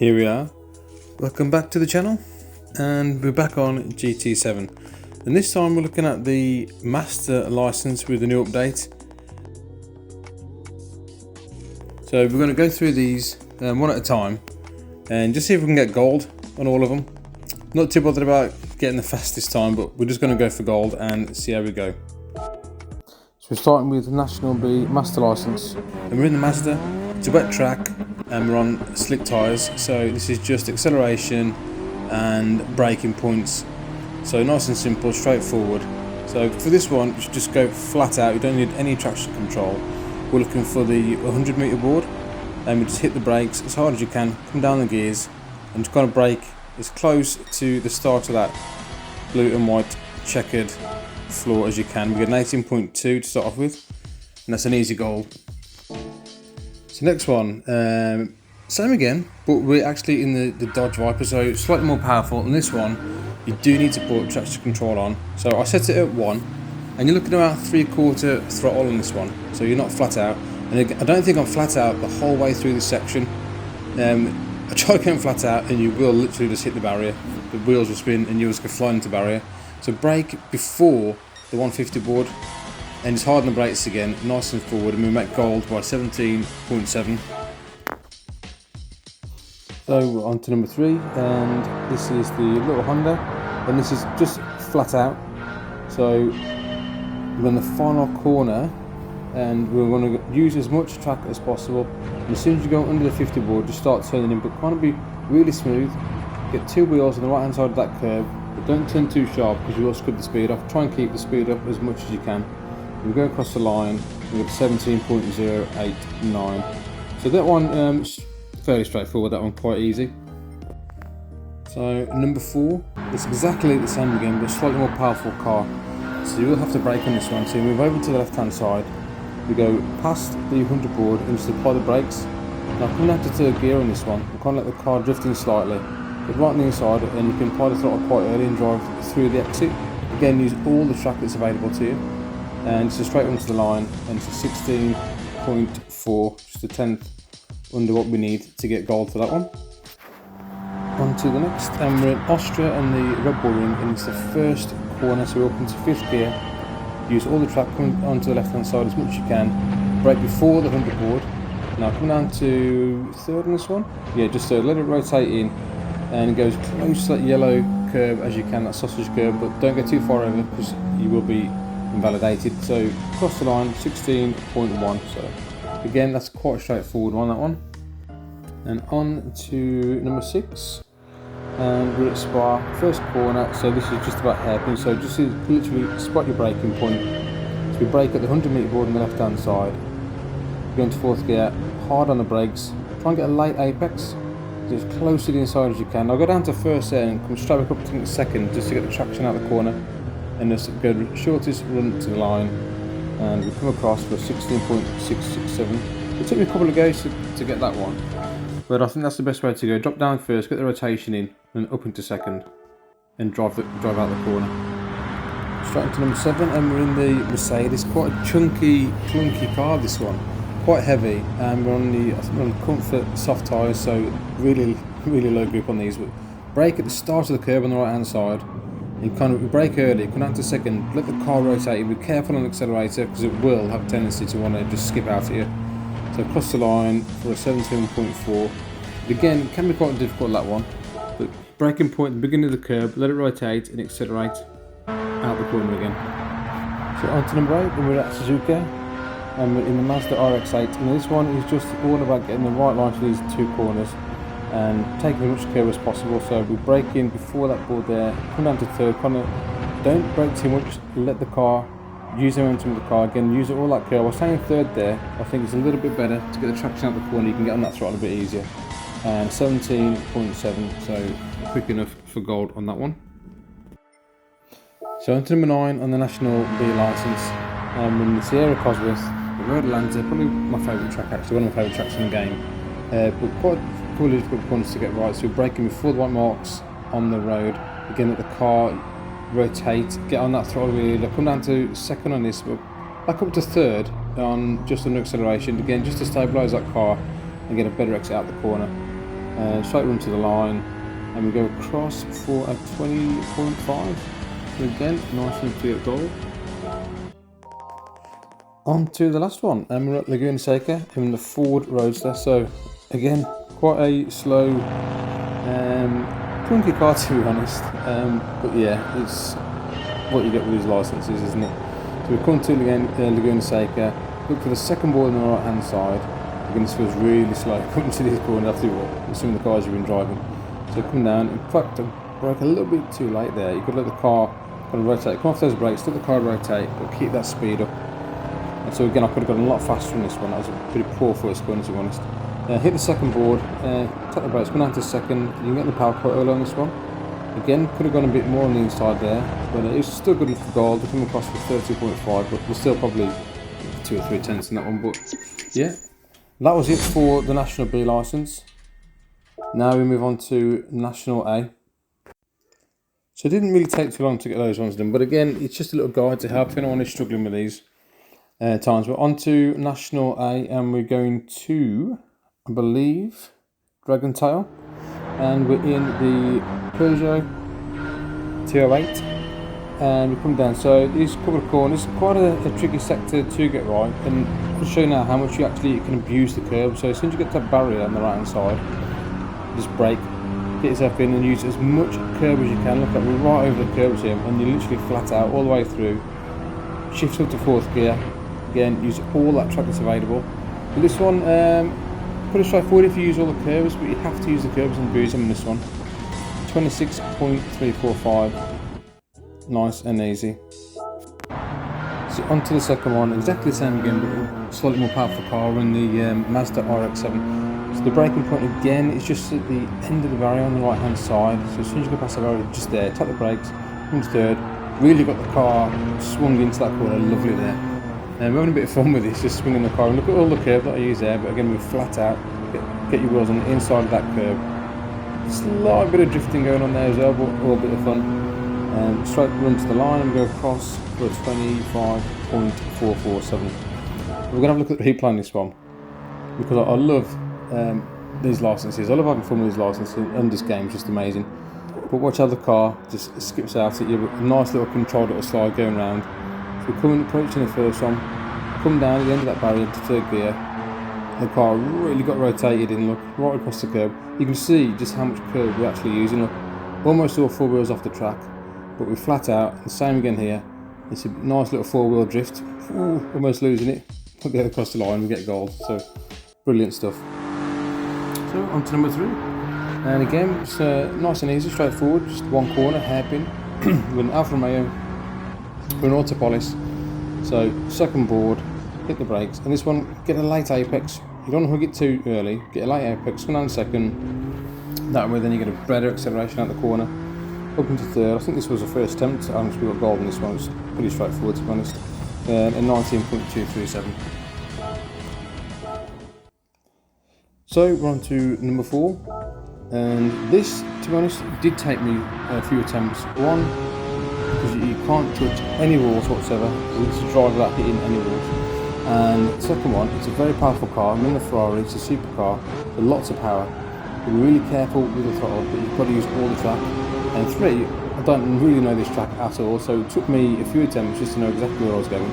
Here we are, welcome back to the channel, and we're back on GT7, and this time we're looking at the master license with the new update. So we're going to go through these one at a time and just see if we can get gold on all of them. Not too bothered about getting the fastest time, but we're just going to go for gold and see how we go. So we're starting with National B master license, and we're in the Mazda. It's a wet track and we're on slick tyres, so this is just acceleration and braking points. So nice and simple, straightforward. So for this one, you should just go flat out. You don't need any traction control. We're looking for the 100 metre board, and we just hit the brakes as hard as you can, come down the gears and just kind of brake as close to the start of that blue and white checkered floor as you can. We get an 18.2 to start off with, and that's an easy goal. So next one, same again, but we're actually in the Dodge Viper, so slightly more powerful. And this one, you do need to put traction control on. So I set it at 1, and you're looking at about 3/4 throttle on this one, so you're not flat out. And I don't think I'm flat out the whole way through this section. I try to get flat out, and you will literally just hit the barrier. The wheels will spin, and you'll just go flying into the barrier. So brake before the 150 board, and just harden the brakes again, nice and forward, and we make gold by 17.7. So on to number 3, and this is the little Honda, and this is just flat out. So we're in the final corner, and we're going to use as much track as possible. And as soon as you go under the 50 board, just start turning in, but kind of be really smooth. Get 2 wheels on the right hand side of that curve, but don't turn too sharp because you will scrub the speed off. Try and keep the speed up as much as you can. We go across the line, we get 17.089. So that one is fairly straightforward, that one quite easy. So number 4, it's exactly the same again, but a slightly more powerful car. So you will have to brake on this one. So you move over to the left hand side, we go past the 100 board and just apply the brakes. Now coming out to third gear on this one, we kind of let the car drift in slightly. Get right on the inside, and you can apply the throttle quite early and drive through the exit. Again, use all the track that's available to you. And just straight onto the line, and it's a 16.4, just a 10th under what we need to get gold for that one. On to the next, and we're in Austria and the Red Bull Ring, and it's the first corner, so we're up into 5th gear. Use all the track coming onto the left hand side as much as you can. Brake before the 100 board. Now coming down to 3rd on this one, yeah, just so let it rotate in, and it goes close to that yellow curb as you can, that sausage curb, but don't go too far over because you will be invalidated. So across the line, 16.1. So again, that's quite a straightforward one, that one. And on to number 6, and we're at Spa, first corner. So this is just about hairpin, so just literally spot your braking point. So we brake at the 100 metre board on the left hand side, go into 4th gear, hard on the brakes, try and get a late apex, as close to the inside as you can. I'll go down to 1st there and come straight back up to 2nd just to get the traction out the corner, and just go the shortest run to the line, and we come across for 16.667. It took me a couple of goes to get that one, but I think that's the best way to go. Drop down first, get the rotation in, and up into 2nd, and drive out the corner. Straight into number 7, and we're in the Mercedes. Quite a chunky, clunky car, this one. Quite heavy, and we're on the comfort soft tyres, so really low grip on these. But brake at the start of the curb on the right hand side. You kind of brake early, come down to 2nd, let the car rotate, be careful on the accelerator because it will have a tendency to want to just skip out at you. So across the line for a 17.4. Again, it can be quite difficult, that one, but braking point at the beginning of the curb, let it rotate and accelerate out the corner again. So on to number 8, and we're at Suzuka, and we're in the Mazda RX-8, and this one is just all about getting the right line for these 2 corners and taking as much curve as possible. So we brake in before that board there, come down to 3rd, kind of don't brake too much, let the car use the momentum of the car, again use all that curve. I was saying 3rd there, I think it's a little bit better to get the traction out the corner, you can get on that throttle a bit easier. And 17.7, so quick enough for gold on that one. So on to number 9 on the National B licence, in the Sierra Cosworth, the Road Atlanta, probably my favourite track actually, one of my favourite tracks in the game, but quite really difficult corners to get right. So we're braking before the white marks on the road, again let the car rotate, get on that throttle wheel, come down to 2nd on this, but back up to 3rd on just under acceleration, again just to stabilise that car and get a better exit out the corner. straight run to the line, and we go across for a 20.5. So again, nice enough to get goal. On to the last one, and we're at Laguna Seca in the Ford Roadster. So again, quite a slow, clunky car to be honest. But yeah, it's what you get with these licenses, isn't it? So we come to Laguna Seca, look for the second board on the right hand side. Again, this feels really slow coming to these corners after some of the cars you've been driving. So come down, in fact I broke a little bit too late there. You could let the car kind of rotate, come off those brakes, let the car rotate, but keep that speed up. And so again, I could have gone a lot faster in this one. That was a pretty poor first corner to be honest. Hit the second board, tap the brakes, come down to second. You can get the power quite early on this one. Again, could have gone a bit more on the inside there, but it was still good enough for gold. To come across with 30.5, but we're still probably 2 or 3 tenths in that one. But yeah, that was it for the National B licence. Now we move on to National A. So it didn't really take too long to get those ones done, but again, it's just a little guide to help if anyone is struggling with these times. We're on to National A, and we're going to, I believe, Dragon Tail, and we're in the Peugeot 208, and we come down. So these couple of corners, quite a tricky sector to get right, and I'll show you now how much you can abuse the curb. So as soon as you get to that barrier on the right hand side, just brake, get yourself in and use as much curb as you can. Look at, we're right over the curbs here, and you literally flat out all the way through. Shift up to 4th gear, again use all that track that's available. But this one, pretty straightforward if you use all the curves, but you have to use the curves and abuse them in this one. 26.345, nice and easy. So on to the second one, exactly the same again, but slightly more powerful car in the Mazda RX-7. So the braking point again is just at the end of the barrier on the right hand side. So as soon as you go past the barrier, just there, tap the brakes, come to third. Really got the car swung into that corner, lovely there. And we're having a bit of fun with this, just swinging the car. And look at all the curve that I use there, but again we're flat out. Get your wheels on the inside of that curve. Slight bit of drifting going on there as well, but all a bit of fun. Straight run to the line and go across for a 25.447. We're going to have a look at the replay on this one, because I love these licenses. I love having fun with these licenses, and this game is just amazing. But watch how the car just skips out at you. A nice little controlled little slide going around. So we're approaching the first one, come down at the end of that barrier to 3rd gear. The car really got rotated in, look, right across the curb. You can see just how much curb we're actually using. Look, almost all 4 wheels off the track, but we're flat out. The same again here. It's a nice little 4-wheel drift. Ooh, almost losing it. Put the other across the line, we get gold. So brilliant stuff. So on to number 3. And again, it's nice and easy, straightforward. Just one corner, hairpin. With an Alfa Romeo, with an auto polish. So second board, hit the brakes, and this one, get a late apex. You don't want to hook it too early. Get a late apex, come down second. That way, then you get a better acceleration out the corner. Up into third. I think this was the first attempt. We got gold in this one. It's pretty straightforward to be honest. And 19.237. So we're on to number 4, and this, to be honest, did take me a few attempts. One, because you can't touch any walls whatsoever. You need to drive without hitting any walls. And the second one, it's a very powerful car. I'm in the Ferrari, it's a supercar, with lots of power. Be really careful with the throttle, but you've got to use all the track. And 3, I don't really know this track at all, so it took me a few attempts just to know exactly where I was going.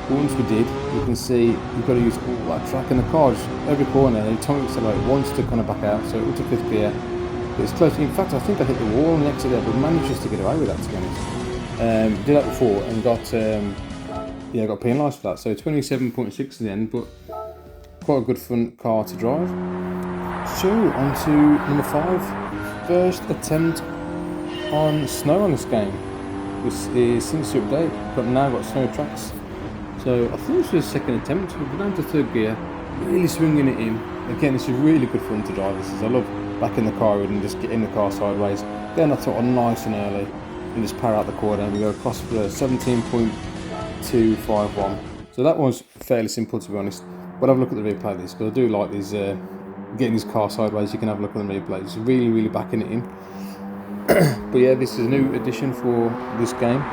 But once we did, you can see you've got to use all that track, and the car just every corner, every time we accelerate, wants to kind of back out, so it took 5th gear. But it's close. In fact, I think I hit the wall on the exit there, but managed just to get away with that, to be honest. Did that before and got got penalised for that. So 27.6 in the end, but quite a good fun car to drive. So on to number 5. First attempt on snow on this game. This is since the update, but now got snow tracks. So I think this was the second attempt. We're down to 3rd gear, really swinging it in. Again, this is really good fun to drive. This is, I love backing the car in and just getting the car sideways. Getting that sort of nice and early, and just power out the corner, and we go across for 17.251. So that was fairly simple, to be honest. But have a look at the replay of this, because I do like these getting this car sideways. You can have a look at the replay. It's really backing it in. But yeah, this is a new addition for this game.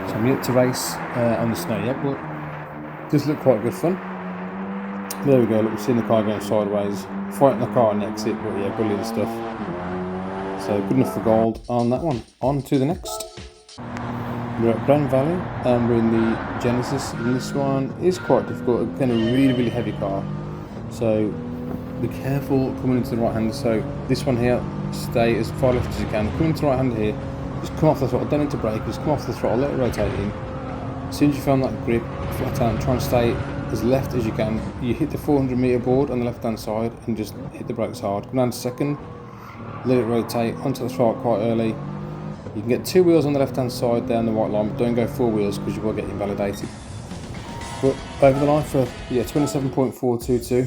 So I'm yet to race on the snow yet, but it does look quite good fun. There we go, look, we've seen the car going sideways, fighting the car on the exit, but yeah, brilliant stuff. So good enough for gold on that one. On to the next. We're at Grand Valley and we're in the Genesis, and this one is quite difficult. Again, a really heavy car, so be careful coming into the right hander. So this one here, stay as far left as you can. Coming into the right hander here, just come off the throttle, don't need to brake, just come off the throttle, let it rotate in. As soon as you found that grip, flat out and try and stay as left as you can. You hit the 400-meter board on the left hand side and just hit the brakes hard. Come down to second, let it rotate onto the throttle quite early. You can get 2 wheels on the left hand side down the white line, but don't go 4 wheels because you will get invalidated. But over the line for 27.422.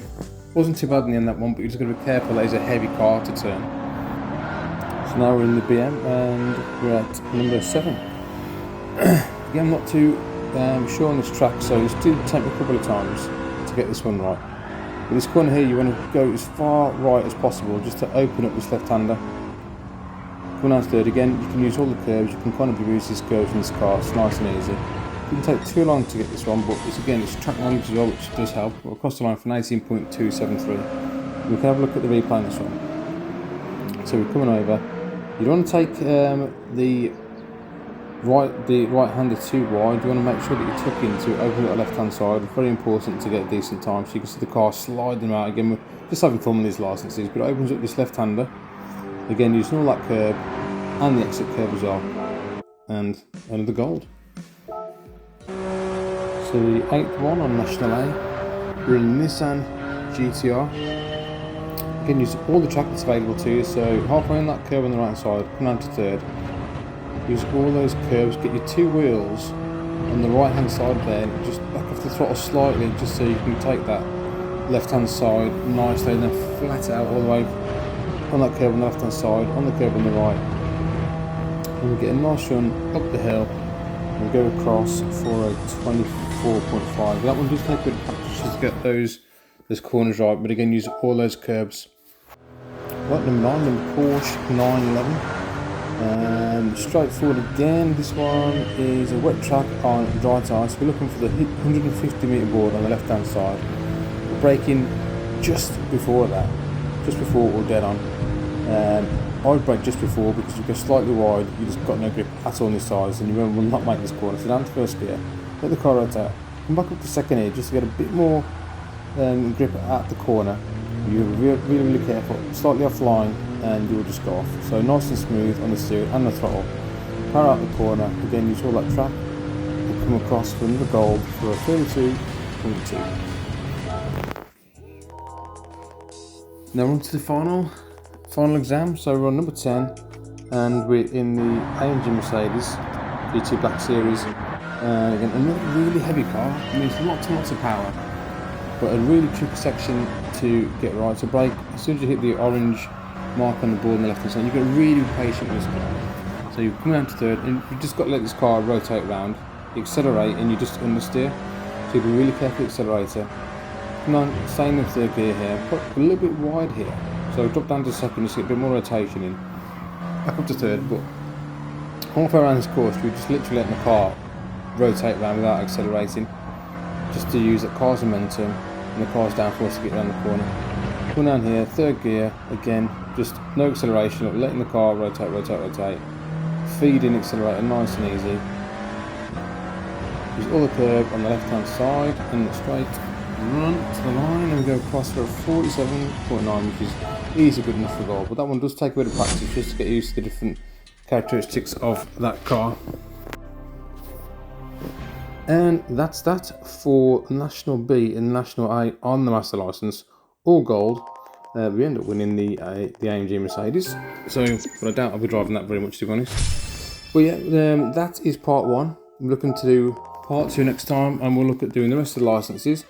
Wasn't too bad in the end, that one, but you're just got to be careful, that is a heavy car to turn. So now we're in the BM and we're at number 7. Again, I'm not too sure on this track, so just do take me a couple of times to get this one right. With this corner here, you want to go as far right as possible just to open up this left-hander. Coming down to third, again, you can use all the curves, you can kind of use these curves in this car, it's nice and easy. It didn't take too long to get this one, but it's track language as well, which does help. We're across the line for an 18.273. We can have a look at the replay on this one. So we're coming over. You don't want to take the right-hander too wide. You want to make sure that you tuck in to open up the left-hand side. It's very important to get a decent time, so you can see the car sliding out. Again, we're just having fun with these licenses, but it opens up this left-hander. Again, using all that curb and the exit curve as well, and another gold. So the 8th one on National A, we're in Nissan GTR. Again, use all the track that's available to you. So halfway on that curve on the right hand side, come down to third. Use all those curves, get your 2 wheels on the right hand side there, just back off the throttle slightly, just so you can take that left hand side nicely, and then flat out all the way on that curve on the left hand side, on the curve on the right, and we get a nice run up the hill and we go across for a 24.5. That one does take a bit of practice to get those corners right, but again, use all those curbs. Right, number 9, number Porsche 911. Straightforward again. This one is a wet track on dry tyres. We're looking for the 150 meter board on the left hand side. We're braking just before that, just before we're dead on. I'd brake just before, because you go slightly wide, you just got no grip at all on these tyres, and you will not make this corner. So down to first gear, let the car rotate, come back up to second gear just to get a bit more grip at the corner. You're really careful, slightly offline, and you will just go off. So nice and smooth on the steering and the throttle. Power out the corner, again use all that track, and come across for another gold for a 32.2. Now on to the final exam. So we're on number 10, and we're in the AMG Mercedes GT Black Series. Again, another really heavy car. I mean, it's lots and lots of power, but a really tricky section to get right. So brake, as soon as you hit the orange mark on the board on the left hand side, you've got to really be patient with this car. So you come down to third, and you've just got to let this car rotate round, you accelerate, and you just understeer. So you be really careful with the accelerator. Come on, stay in the third gear here, put a little bit wide here. So drop down to second, just get a bit more rotation in. Back up to third, but halfway around this course, we're just literally letting the car rotate around without accelerating, just to use the car's momentum and the car's downforce to get around the corner. Come down here, third gear, again, just no acceleration, letting the car rotate. Feed in accelerator, nice and easy. Use all the curb on the left hand side and the straight. Run to the line and go across for a 47.9, which is easy, good enough for goal. But that one does take a bit of practice just to get used to the different characteristics of that car. And that's that for National B and National A on the Master License, all gold. We end up winning the AMG Mercedes, but I doubt I'll be driving that very much, to be honest. But yeah, that is part 1. I'm looking to do part 2 next time, and we'll look at doing the rest of the licenses.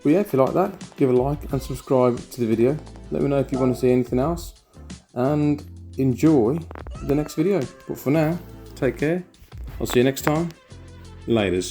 But yeah, if you like that, give a like and subscribe to the video. Let me know if you want to see anything else, and enjoy the next video. But for now, take care. I'll see you next time. Laters.